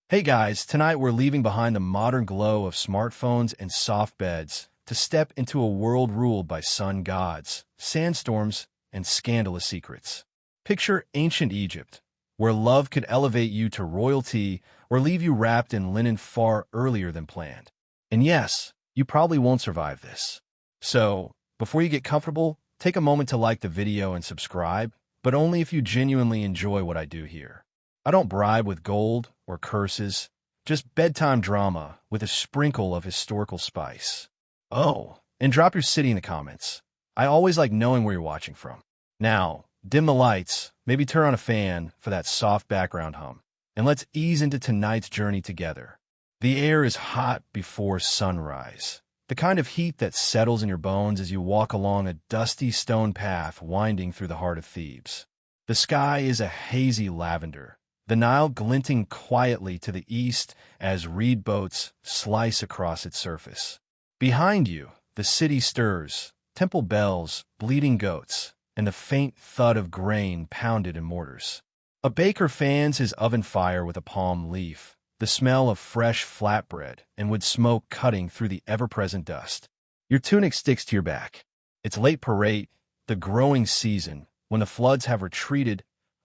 Hey guys, tonight we're leaving behind the modern glow of smartphones and soft beds to step into a world ruled by sun gods, sandstorms, and scandalous secrets. Picture ancient Egypt, where love could elevate you to royalty or leave you wrapped in linen far earlier than planned. And yes, you probably won't survive this. So, before you get comfortable, take a moment to like the video and subscribe, but only if you genuinely enjoy what I do here. I don't bribe with gold or curses, just bedtime drama with a sprinkle of historical spice. Oh, and drop your city in the comments. I always like knowing where you're watching from. Now, dim the lights, maybe turn on a fan for that soft background hum, and let's ease into tonight's journey together. The air is hot before sunrise, the kind of heat that settles in your bones as you walk along a dusty stone path winding through the heart of Thebes. The sky is a hazy lavender, the Nile glinting quietly to the east as reed boats slice across its surface. Behind you, the city stirs, temple bells, bleating goats, and the faint thud of grain pounded in mortars. A baker fans his oven fire with a palm leaf, the smell of fresh flatbread and wood smoke cutting through the ever-present dust. Your tunic sticks to your back. It's late Peril, the growing season, when the floods have retreated,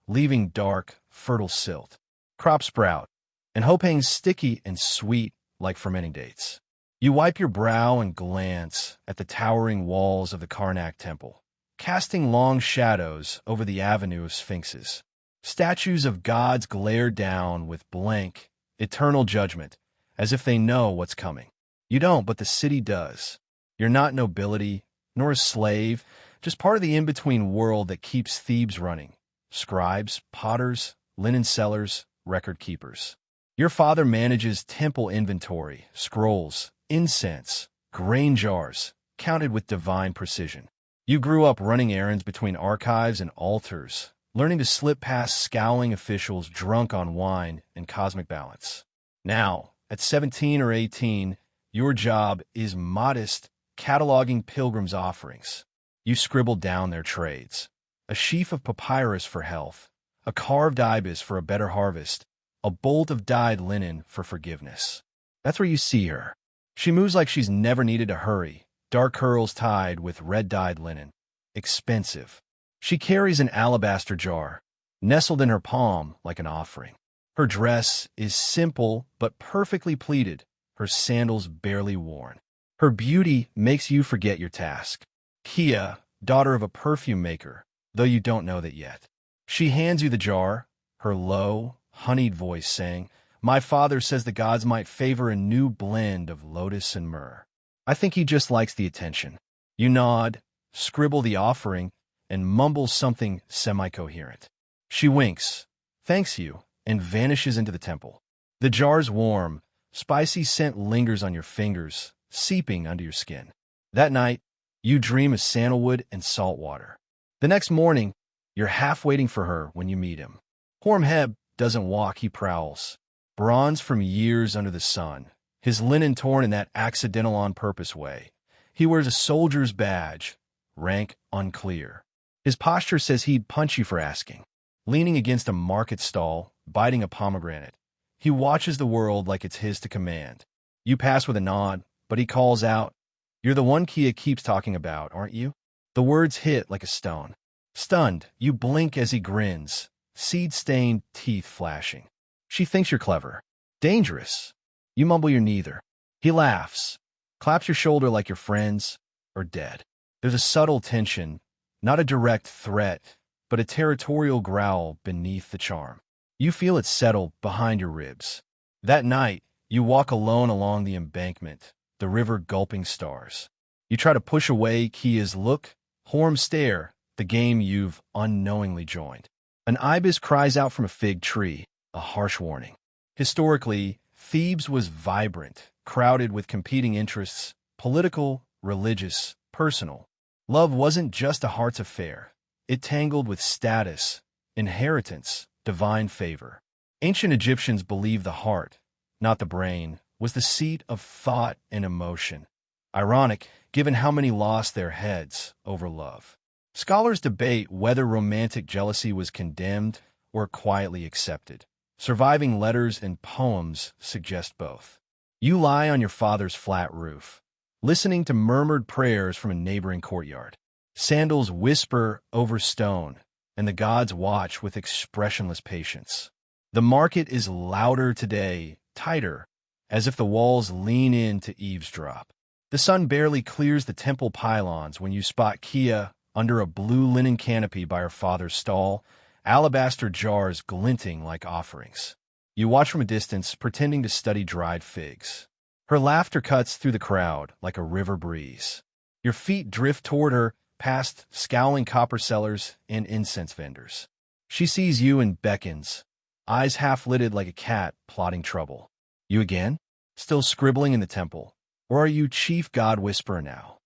leaving dark, fertile silt. Crops sprout, and hope hangs sticky and sweet like fermenting dates. You wipe your brow and glance at the towering walls of the Karnak temple, casting long shadows over the avenue of sphinxes. Statues of gods glare down with blank, eternal judgment, as if they know what's coming. You don't, but the city does. You're not nobility, nor a slave, just part of the in-between world that keeps Thebes running. Scribes, potters, linen sellers, record keepers. Your father manages temple inventory, scrolls, incense, grain jars, counted with divine precision. You grew up running errands between archives and altars, learning to slip past scowling officials drunk on wine and cosmic balance. Now, at 17 or 18, your job is modest, cataloging pilgrims' offerings. You scribble down their trades. A sheaf of papyrus for health, a carved ibis for a better harvest, a bolt of dyed linen for forgiveness. That's where you see her. She moves like she's never needed to hurry, dark curls tied with red-dyed linen. Expensive. She carries an alabaster jar, nestled in her palm like an offering. Her dress is simple but perfectly pleated, her sandals barely worn. Her beauty makes you forget your task. Kia, daughter of a perfume maker, though you don't know that yet. She hands you the jar, her low, honeyed voice saying, "My father says the gods might favor a new blend of lotus and myrrh. I think he just likes the attention." You nod, scribble the offering, and mumble something semi-coherent. She winks, thanks you, and vanishes into the temple. The jar's warm, spicy scent lingers on your fingers, seeping under your skin. That night, you dream of sandalwood and salt water. The next morning, you're half waiting for her when you meet him. Hormheb doesn't walk, he prowls. Bronze from years under the sun, his linen torn in that accidental on-purpose way. He wears a soldier's badge, rank unclear. His posture says he'd punch you for asking. Leaning against a market stall, biting a pomegranate, he watches the world like it's his to command. You pass with a nod, but he calls out, "You're the one Kia keeps talking about, aren't you?" The words hit like a stone. Stunned, you blink as he grins, seed-stained teeth flashing. She thinks you're clever. Dangerous. You mumble you're neither. He laughs, claps your shoulder like you're friends or dead. There's a subtle tension, not a direct threat, but a territorial growl beneath the charm. You feel it settle behind your ribs. That night, you walk alone along the embankment, the river gulping stars. You try to push away Kia's look, Horm's stare, the game you've unknowingly joined. An ibis cries out from a fig tree, a harsh warning. Historically, Thebes was vibrant, crowded with competing interests, political, religious, personal. Love wasn't just a heart's affair. It tangled with status, inheritance, divine favor. Ancient Egyptians believed the heart, not the brain, was the seat of thought and emotion. Ironic, given how many lost their heads over love. Scholars debate whether romantic jealousy was condemned or quietly accepted. Surviving letters and poems suggest both. You lie on your father's flat roof, listening to murmured prayers from a neighboring courtyard. Sandals whisper over stone, and the gods watch with expressionless patience. The market is louder today, tighter, as if the walls lean in to eavesdrop. The sun barely clears the temple pylons when you spot Kia under a blue linen canopy by her father's stall, alabaster jars glinting like offerings. You watch from a distance, pretending to study dried figs. Her laughter cuts through the crowd like a river breeze. Your feet drift toward her, past scowling copper sellers and incense vendors. She sees you and beckons, eyes half-lidded like a cat plotting trouble. You again? Still scribbling in the temple? Or are you chief god whisperer now?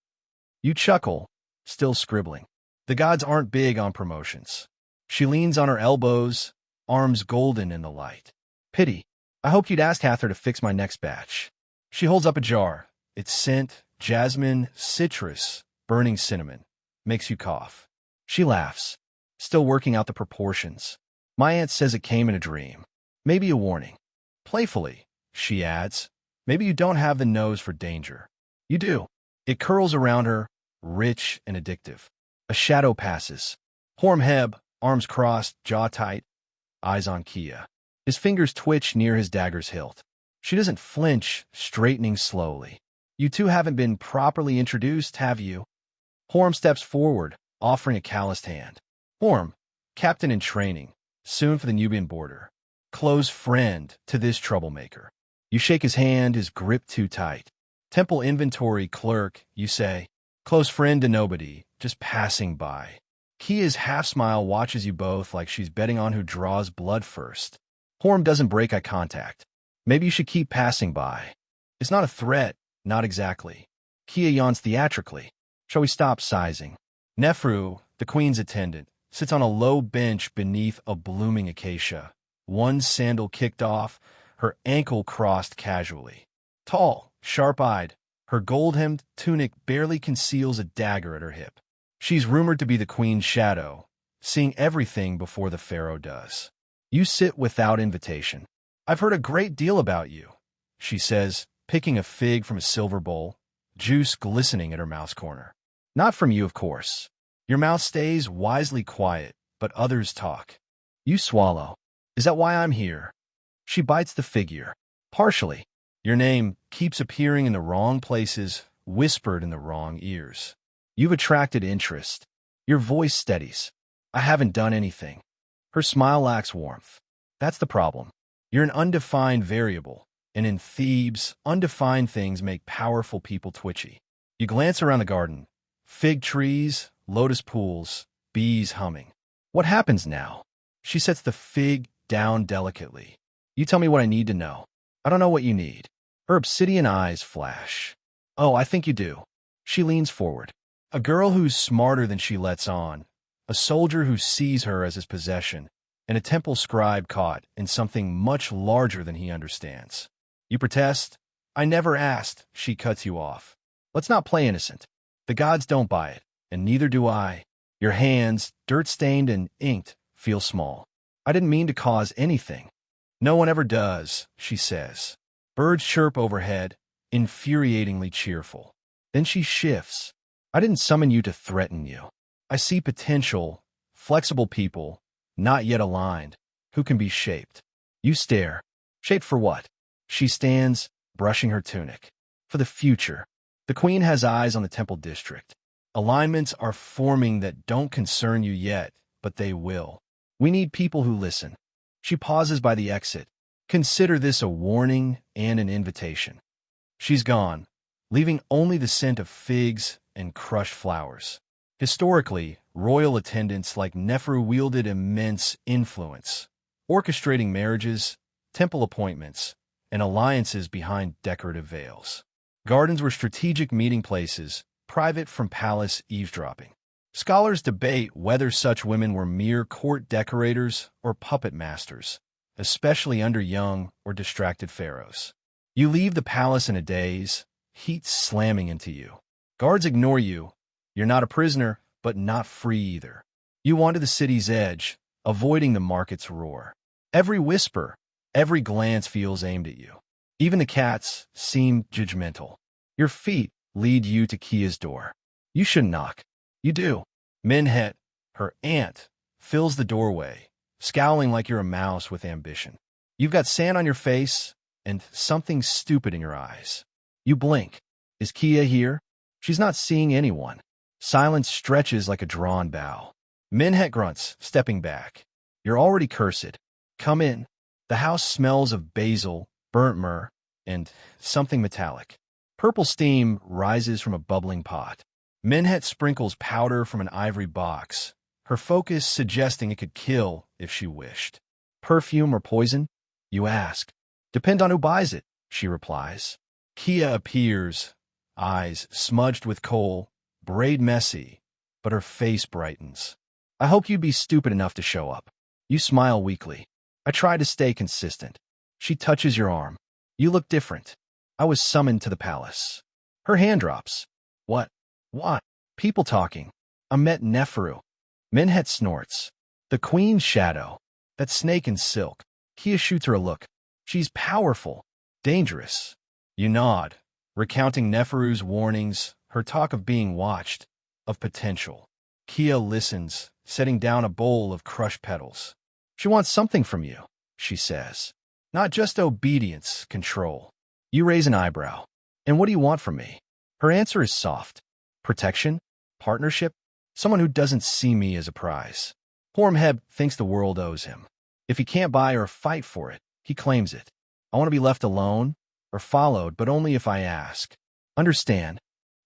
You chuckle, still scribbling. The gods aren't big on promotions. She leans on her elbows, arms golden in the light. Pity. I hoped you'd ask Hather to fix my next batch. She holds up a jar. Its scent, jasmine, citrus, burning cinnamon, makes you cough. She laughs, still working out the proportions. My aunt says it came in a dream. Maybe a warning. Playfully, she adds, maybe you don't have the nose for danger. You do. It curls around her, rich and addictive. A shadow passes. Hormheb, arms crossed, jaw tight, eyes on Kia. His fingers twitch near his dagger's hilt. She doesn't flinch, straightening slowly. You two haven't been properly introduced, have you? Horm steps forward, offering a calloused hand. Horm, captain in training, soon for the Nubian border. Close friend to this troublemaker. You shake his hand, his grip too tight. Temple inventory clerk, you say. Close friend to nobody, just passing by. Kia's half-smile watches you both like she's betting on who draws blood first. Horm doesn't break eye contact. Maybe you should keep passing by. It's not a threat, not exactly. Kia yawns theatrically. Shall we stop sizing? Nefru, the queen's attendant, sits on a low bench beneath a blooming acacia. One sandal kicked off, her ankle crossed casually. Tall, sharp-eyed, her gold-hemmed tunic barely conceals a dagger at her hip. She's rumored to be the queen's shadow, seeing everything before the pharaoh does. You sit without invitation. I've heard a great deal about you, she says, picking a fig from a silver bowl, juice glistening at her mouth's corner. Not from you, of course. Your mouth stays wisely quiet, but others talk. You swallow. Is that why I'm here? She bites the figure. Partially. Your name keeps appearing in the wrong places, whispered in the wrong ears. You've attracted interest. Your voice steadies. I haven't done anything. Her smile lacks warmth. That's the problem. You're an undefined variable, and in Thebes, undefined things make powerful people twitchy. You glance around the garden. Fig trees, lotus pools, bees humming. What happens now? She sets the fig down delicately. You tell me what I need to know. I don't know what you need. Her obsidian eyes flash. Oh, I think you do. She leans forward. A girl who's smarter than she lets on. A soldier who sees her as his possession. And a temple scribe caught in something much larger than he understands. You protest. I never asked, she cuts you off. Let's not play innocent. The gods don't buy it, and neither do I. Your hands, dirt-stained and inked, feel small. I didn't mean to cause anything. No one ever does, she says. Birds chirp overhead, infuriatingly cheerful. Then she shifts. I didn't summon you to threaten you. I see potential, flexible people, not yet aligned, who can be shaped. You stare. Shaped for what? She stands, brushing her tunic. For the future. The queen has eyes on the temple district. Alignments are forming that don't concern you yet, but they will. We need people who listen. She pauses by the exit. Consider this a warning and an invitation. She's gone, leaving only the scent of figs and crushed flowers. Historically, royal attendants like Nefru wielded immense influence, orchestrating marriages, temple appointments, and alliances behind decorative veils. Gardens were strategic meeting places, private from palace eavesdropping. Scholars debate whether such women were mere court decorators or puppet masters, especially under young or distracted pharaohs. You leave the palace in a daze, heat slamming into you. Guards ignore you. You're not a prisoner, but not free either. You wander the city's edge, avoiding the market's roar. Every whisper, Every glance feels aimed at you. Even the cats seem judgmental. Your feet lead you to Kia's door. You should knock. You do. Minhet, her aunt, fills the doorway, scowling like you're a mouse with ambition. You've got sand on your face and something stupid in your eyes. You blink. Is Kia here? She's not seeing anyone. Silence stretches like a drawn bow. Minhet grunts, stepping back. You're already cursed. Come in. The house smells of basil, burnt myrrh, and something metallic. Purple steam rises from a bubbling pot. Minhet sprinkles powder from an ivory box, her focus suggesting it could kill if she wished. Perfume or poison? You ask. Depend on who buys it, she replies. Kia appears, eyes smudged with coal, braid messy, but her face brightens. I hope you'd be stupid enough to show up. You smile weakly. I try to stay consistent. She touches your arm. You look different. I was summoned to the palace. Her hand drops. What? What? People talking. I met Neferu. Minhet snorts. The queen's shadow. That snake in silk. Kia shoots her a look. She's powerful. Dangerous. You nod, recounting Neferu's warnings, her talk of being watched, of potential. Kia listens, setting down a bowl of crushed petals. She wants something from you, she says. Not just obedience, control. You raise an eyebrow. And what do you want from me? Her answer is soft. Protection? Partnership? Someone who doesn't see me as a prize. Hormheb thinks the world owes him. If he can't buy or fight for it, he claims it. I want to be left alone or followed, but only if I ask. Understand?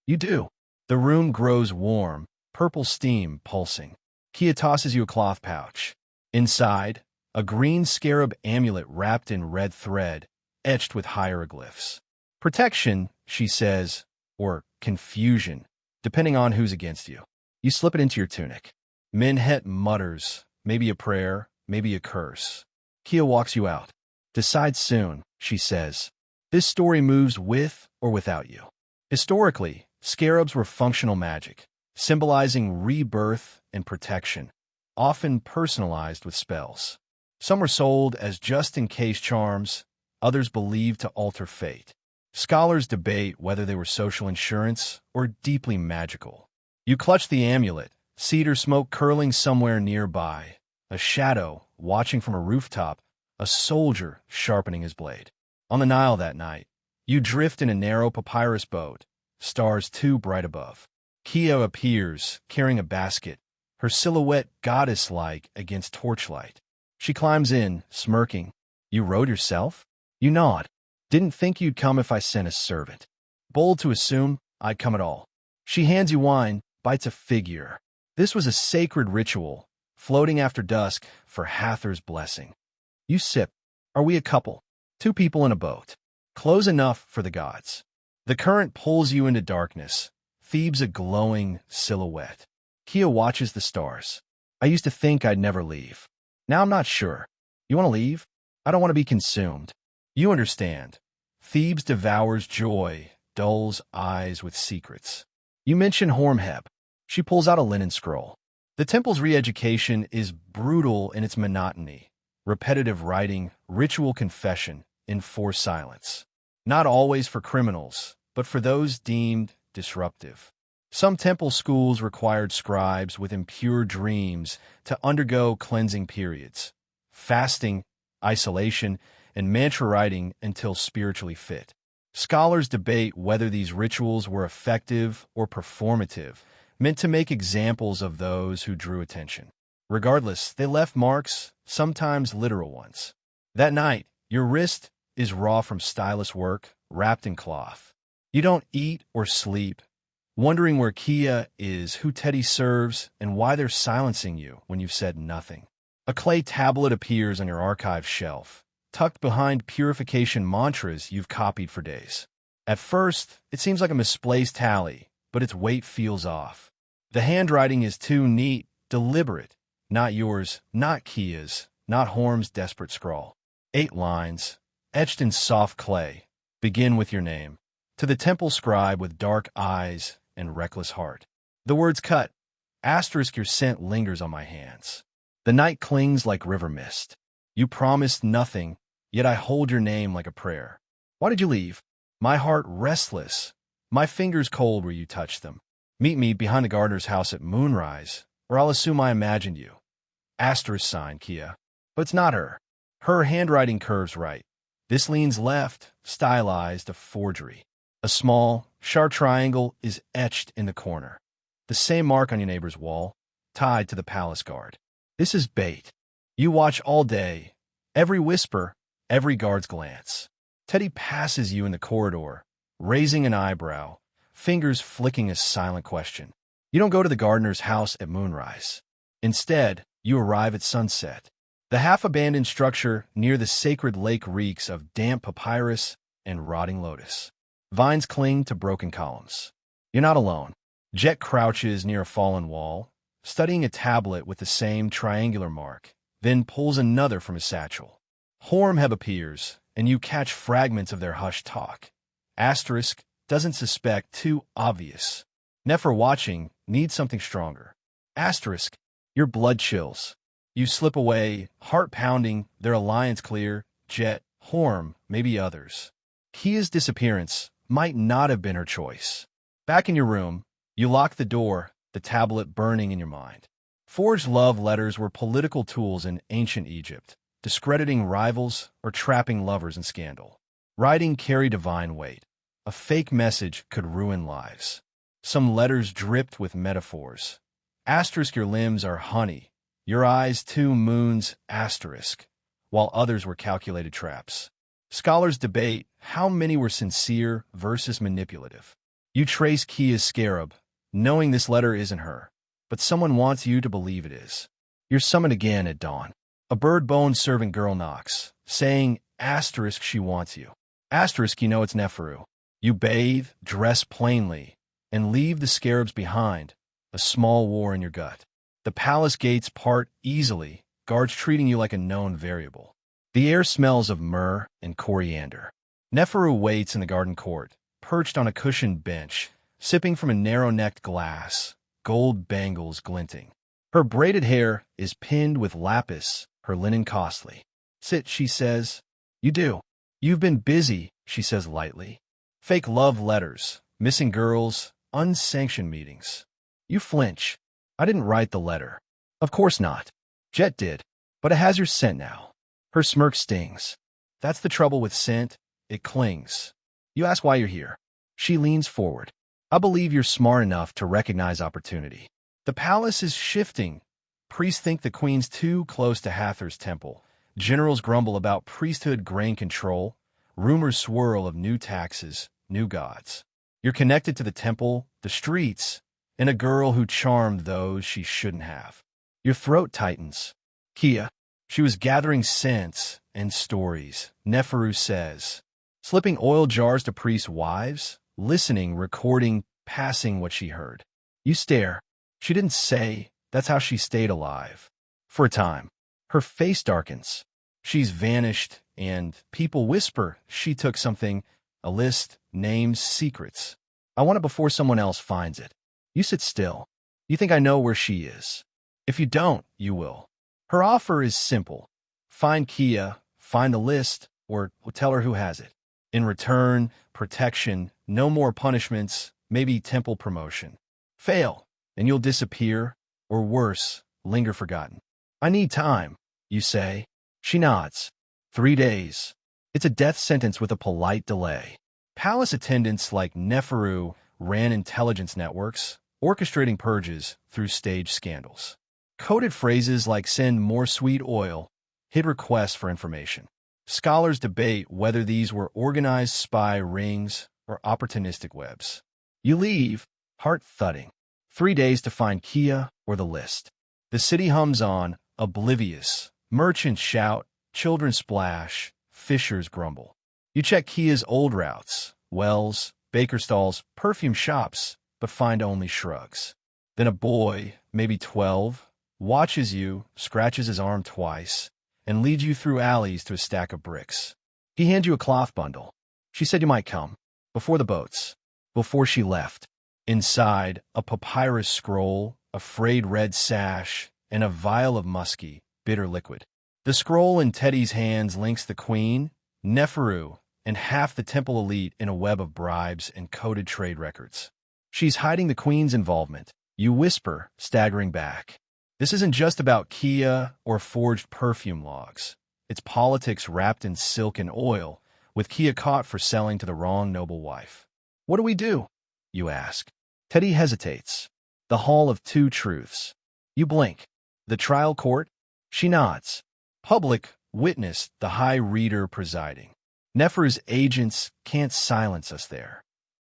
You do. The room grows warm, purple steam pulsing. Kia tosses you a cloth pouch. Inside, a green scarab amulet wrapped in red thread, etched with hieroglyphs. Protection, she says, or confusion, depending on who's against you. You slip it into your tunic. Minhet mutters, maybe a prayer, maybe a curse. Kia walks you out. Decide soon, she says. This story moves with or without you. Historically, scarabs were functional magic, symbolizing rebirth and protection, often personalized with spells. Some were sold as just-in-case charms, others believed to alter fate. Scholars debate whether they were social insurance or deeply magical. You clutch the amulet, cedar smoke curling somewhere nearby, a shadow watching from a rooftop, a soldier sharpening his blade. On the Nile that night, you drift in a narrow papyrus boat, stars too bright above. Kia appears, carrying a basket, her silhouette goddess-like against torchlight. She climbs in, smirking. You rode yourself? You nod. Didn't think you'd come if I sent a servant. Bold to assume I'd come at all. She hands you wine, bites a figure. This was a sacred ritual, floating after dusk for Hather's blessing. You sip. Are we a couple? Two people in a boat. Close enough for the gods. The current pulls you into darkness, Thebes a glowing silhouette. Kia watches the stars. I used to think I'd never leave. Now I'm not sure. You want to leave? I don't want to be consumed. You understand. Thebes devours joy, dulls eyes with secrets. You mention Hormheb. She pulls out a linen scroll. The temple's re-education is brutal in its monotony. Repetitive writing, ritual confession, enforced silence. Not always for criminals, but for those deemed disruptive. Some temple schools required scribes with impure dreams to undergo cleansing periods, fasting, isolation, and mantra writing until spiritually fit. Scholars debate whether these rituals were effective or performative, meant to make examples of those who drew attention. Regardless, they left marks, sometimes literal ones. That night, your wrist is raw from stylus work, wrapped in cloth. You don't eat or sleep, wondering where Kia is, who Teddy serves, and why they're silencing you when you've said nothing. A clay tablet appears on your archive shelf, tucked behind purification mantras you've copied for days. At first, it seems like a misplaced tally, but its weight feels off. The handwriting is too neat, deliberate. Not yours, not Kia's, not Horm's desperate scrawl. 8 lines, etched in soft clay, begin with your name. To the temple scribe with dark eyes and reckless heart. The words cut. Asterisk your scent lingers on my hands. The night clings like river mist. You promised nothing, yet I hold your name like a prayer. Why did you leave? My heart restless, my fingers cold where you touched them. Meet me behind the gardener's house at moonrise, or I'll assume I imagined you. Asterisk sign, Kia. But it's not her. Her handwriting curves right. This leans left, stylized, a forgery. A small, sharp triangle is etched in the corner. The same mark on your neighbor's wall, tied to the palace guard. This is bait. You watch all day, every whisper, every guard's glance. Teddy passes you in the corridor, raising an eyebrow, fingers flicking a silent question. You don't go to the gardener's house at moonrise. Instead, you arrive at sunset. The half-abandoned structure near the sacred lake reeks of damp papyrus and rotting lotus. Vines cling to broken columns. You're not alone. Jet crouches near a fallen wall, studying a tablet with the same triangular mark, then pulls another from his satchel. Hormheb appears, and you catch fragments of their hushed talk. Asterisk doesn't suspect too obvious. Nefer watching needs something stronger. Asterisk, your blood chills. You slip away, heart pounding, their alliance clear, Jet, Horm, maybe others. Kia's disappearance might not have been her choice. Back in your room, you lock the door, the tablet burning in your mind. Forged love letters were political tools in ancient Egypt, discrediting rivals or trapping lovers in scandal. Writing carried divine weight. A fake message could ruin lives. Some letters dripped with metaphors. Asterisk, your limbs are honey. Your eyes, 2 moons, asterisk, while others were calculated traps. Scholars debate how many were sincere versus manipulative. You trace Kia's scarab, knowing this letter isn't her, but someone wants you to believe it is. You're summoned again at dawn. A bird-bone servant girl knocks, saying, asterisk, she wants you. Asterisk, you know it's Neferu. You bathe, dress plainly, and leave the scarabs behind, a small war in your gut. The palace gates part easily, guards treating you like a known variable. The air smells of myrrh and coriander. Neferu waits in the garden court, perched on a cushioned bench, sipping from a narrow-necked glass, gold bangles glinting. Her braided hair is pinned with lapis, her linen costly. Sit, she says. You do. You've been busy, she says lightly. Fake love letters, missing girls, unsanctioned meetings. You flinch. I didn't write the letter. Of course not. Jet did, but it has your scent now. Her smirk stings. That's the trouble with scent. It clings. You ask why you're here. She leans forward. I believe you're smart enough to recognize opportunity. The palace is shifting. Priests think the queen's too close to Hathor's temple. Generals grumble about priesthood grain control. Rumors swirl of new taxes, new gods. You're connected to the temple, the streets, and a girl who charmed those she shouldn't have. Your throat tightens. Kia. She was gathering scents and stories, Neferu says. Slipping oil jars to priests' wives, listening, recording, passing what she heard. You stare. She didn't say. That's how she stayed alive. For a time. Her face darkens. She's vanished, and people whisper she took something, a list, names, secrets. I want it before someone else finds it. You sit still. You think I know where she is. If you don't, you will. Her offer is simple. Find Kia, find the list, or tell her who has it. In return, protection, no more punishments, maybe temple promotion. Fail, and you'll disappear, or worse, linger forgotten. I need time, you say. She nods. 3 days. It's a death sentence with a polite delay. Palace attendants like Neferu ran intelligence networks, orchestrating purges through staged scandals. Coded phrases like send more sweet oil hid requests for information. Scholars debate whether these were organized spy rings or opportunistic webs. You leave, heart thudding. 3 days to find Kia or the list. The city hums on, oblivious. Merchants shout, children splash, fishers grumble. You check Kia's old routes, wells, baker stalls, perfume shops, but find only shrugs. Then a boy, maybe 12, watches you, scratches his arm twice, and leads you through alleys to a stack of bricks. He hands you a cloth bundle. She said you might come. Before the boats. Before she left. Inside, a papyrus scroll, a frayed red sash, and a vial of musky, bitter liquid. The scroll in Teddy's hands links the queen, Neferu, and half the temple elite in a web of bribes and coded trade records. She's hiding the queen's involvement. You whisper, staggering back. This isn't just about Kia or forged perfume logs. It's politics wrapped in silk and oil, with Kia caught for selling to the wrong noble wife. What do we do? You ask. Teddy hesitates. The Hall of Two Truths. You blink. The trial court? She nods. Public witness, the High Reader presiding. Neferu's agents can't silence us there.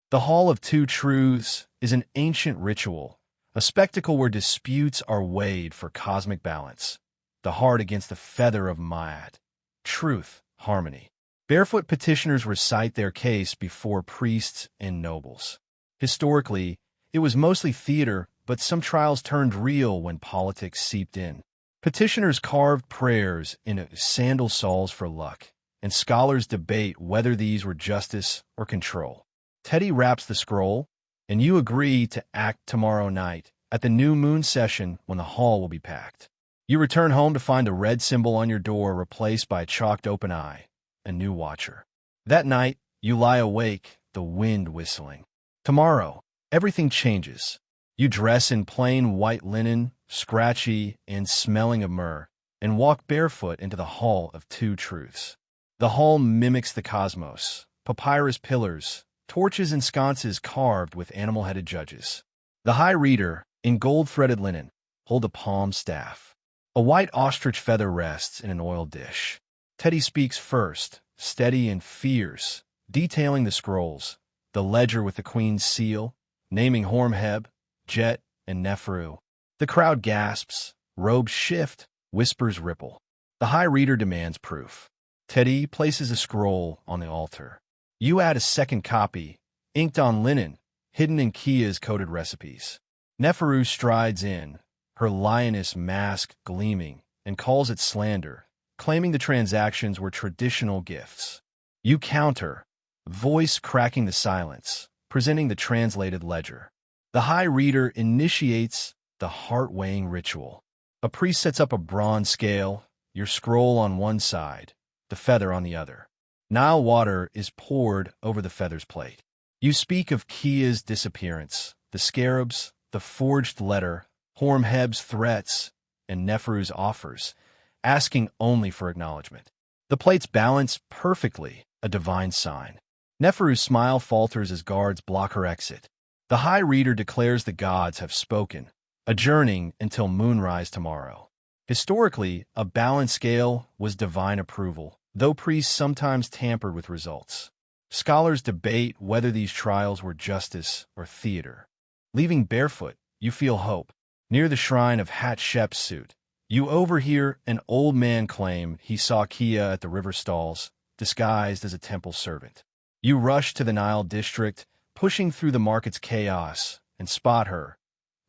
The Hall of Two Truths is an ancient ritual, a spectacle where disputes are weighed for cosmic balance. The heart against the feather of Ma'at. Truth, harmony. Barefoot petitioners recite their case before priests and nobles. Historically, it was mostly theater, but some trials turned real when politics seeped in. Petitioners carved prayers into sandal soles for luck, and scholars debate whether these were justice or control. Teddy wraps the scroll, and you agree to act tomorrow night at the new moon session when the hall will be packed. You return home to find the red symbol on your door replaced by a chalked open eye, a new watcher. That night, you lie awake, the wind whistling. Tomorrow, everything changes. You dress in plain white linen, scratchy and smelling of myrrh, and walk barefoot into the Hall of Two Truths. The hall mimics the cosmos, papyrus pillars, torches and sconces carved with animal-headed judges. The High Reader, in gold-threaded linen, hold a palm staff. A white ostrich feather rests in an oiled dish. Teddy speaks first, steady and fierce, detailing the scrolls, the ledger with the queen's seal, naming Hormheb, Jet, and Neferu. The crowd gasps, robes shift, whispers ripple. The High Reader demands proof. Teddy places a scroll on the altar. You add a second copy, inked on linen, hidden in Kia's coded recipes. Neferu strides in, her lioness mask gleaming, and calls it slander, claiming the transactions were traditional gifts. You counter, voice cracking the silence, presenting the translated ledger. The High Reader initiates the heart-weighing ritual. A priest sets up a bronze scale, your scroll on one side, the feather on the other. Nile water is poured over the feather's plate. You speak of Kia's disappearance, the scarabs, the forged letter, Hormheb's threats, and Neferu's offers, asking only for acknowledgement. The plates balance perfectly, a divine sign. Neferu's smile falters as guards block her exit. The High Reader declares the gods have spoken, adjourning until moonrise tomorrow. Historically, a balanced scale was divine approval, though priests sometimes tampered with results. Scholars debate whether these trials were justice or theater. Leaving barefoot, you feel hope. Near the shrine of Hatshepsut, you overhear an old man claim he saw Kia at the river stalls, disguised as a temple servant. You rush to the Nile district, pushing through the market's chaos, and spot her.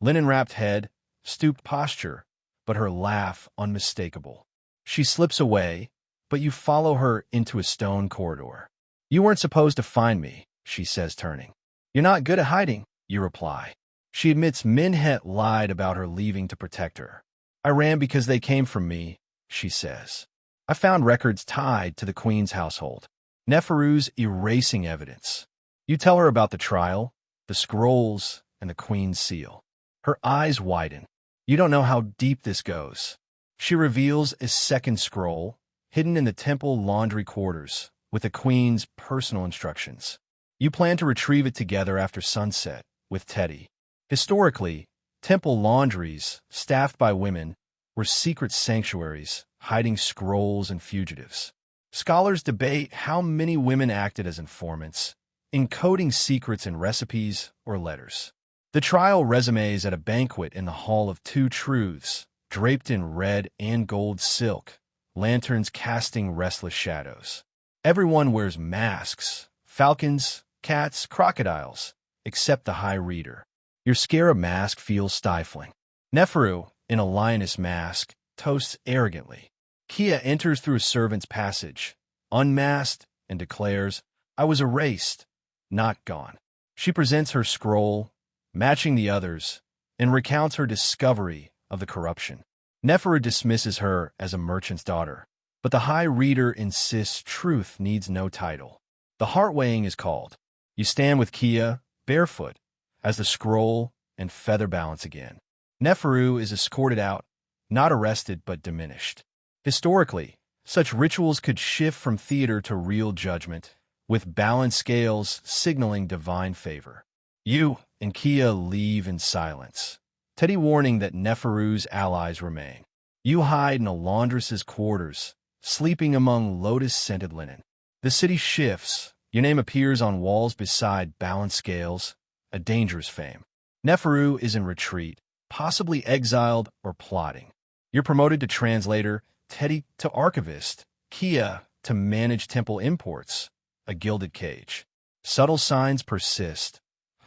Linen-wrapped head, stooped posture, but her laugh unmistakable. She slips away, but you follow her into a stone corridor. You weren't supposed to find me, she says, turning. You're not good at hiding, you reply. She admits Minhet lied about her leaving to protect her. I ran because they came from me, she says. I found records tied to the queen's household. Neferu's erasing evidence. You tell her about the trial, the scrolls, and the queen's seal. Her eyes widen. You don't know how deep this goes. She reveals a second scroll, hidden in the temple laundry quarters, with the queen's personal instructions. You plan to retrieve it together after sunset, with Teddy. Historically, temple laundries, staffed by women, were secret sanctuaries, hiding scrolls and fugitives. Scholars debate how many women acted as informants, encoding secrets in recipes or letters. The trial resumes at a banquet in the Hall of Two Truths, draped in red and gold silk, lanterns casting restless shadows. Everyone wears masks, falcons, cats, crocodiles, except the High Reader. Your scarab mask feels stifling. Neferu, in a lioness mask, toasts arrogantly. Kia enters through a servant's passage, unmasked, and declares, I was erased, not gone. She presents her scroll, matching the others, and recounts her discovery of the corruption. Neferu dismisses her as a merchant's daughter, but the High Reader insists truth needs no title. The heart weighing is called. You stand with Kia, barefoot, as the scroll and feather balance again. Neferu is escorted out, not arrested but diminished. Historically, such rituals could shift from theater to real judgment, with balanced scales signaling divine favor. You and Kia leave in silence, Teddy warning that Neferu's allies remain. You hide in a laundress's quarters, sleeping among lotus-scented linen. The city shifts. Your name appears on walls beside balanced scales, a dangerous fame. Neferu is in retreat, possibly exiled or plotting. You're promoted to translator, Teddy to archivist, Kia to manage temple imports, a gilded cage. Subtle signs persist.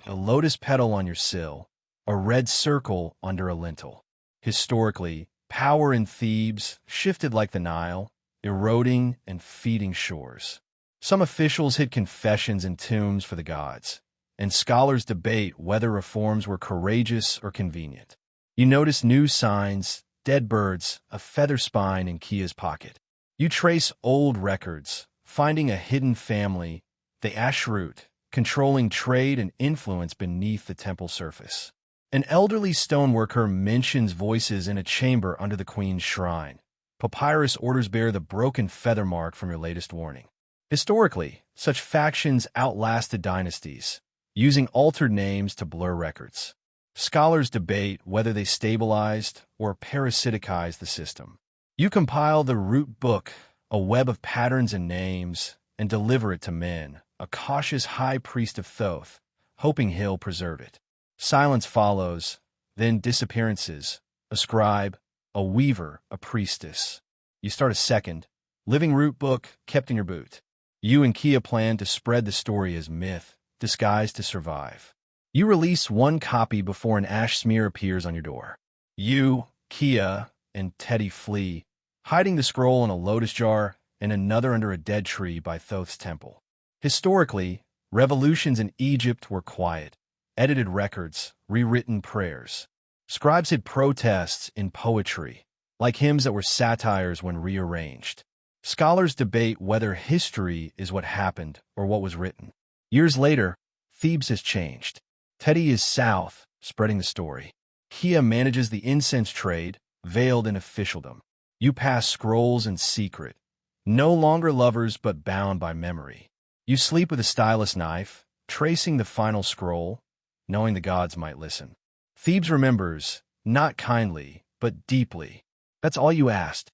A lotus petal on your sill, a red circle under a lintel. Historically, power in Thebes shifted like the Nile, eroding and feeding shores. Some officials hid confessions in tombs for the gods, and scholars debate whether reforms were courageous or convenient. You notice new signs, dead birds, a feather spine in Kia's pocket. You trace old records, finding a hidden family, the Ashrut, controlling trade and influence beneath the temple surface. An elderly stoneworker mentions voices in a chamber under the queen's shrine. Papyrus orders bear the broken feather mark from your latest warning. Historically, such factions outlasted dynasties, using altered names to blur records. Scholars debate whether they stabilized or parasiticized the system. You compile the root book, a web of patterns and names, and deliver it to Men, a cautious high priest of Thoth, hoping he'll preserve it. Silence follows, then disappearances, a scribe, a weaver, a priestess. You start a second, living root book kept in your boot. You and Kia plan to spread the story as myth, disguised to survive. You release one copy before an ash smear appears on your door. You, Kia, and Teddy flee, hiding the scroll in a lotus jar and another under a dead tree by Thoth's temple. Historically, revolutions in Egypt were quiet, edited records, rewritten prayers. Scribes hid protests in poetry, like hymns that were satires when rearranged. Scholars debate whether history is what happened or what was written. Years later, Thebes has changed. Teddy is south, spreading the story. Kia manages the incense trade, veiled in officialdom. You pass scrolls in secret, no longer lovers but bound by memory. You sleep with a stylus knife, tracing the final scroll, knowing the gods might listen. Thebes remembers, not kindly, but deeply. That's all you asked.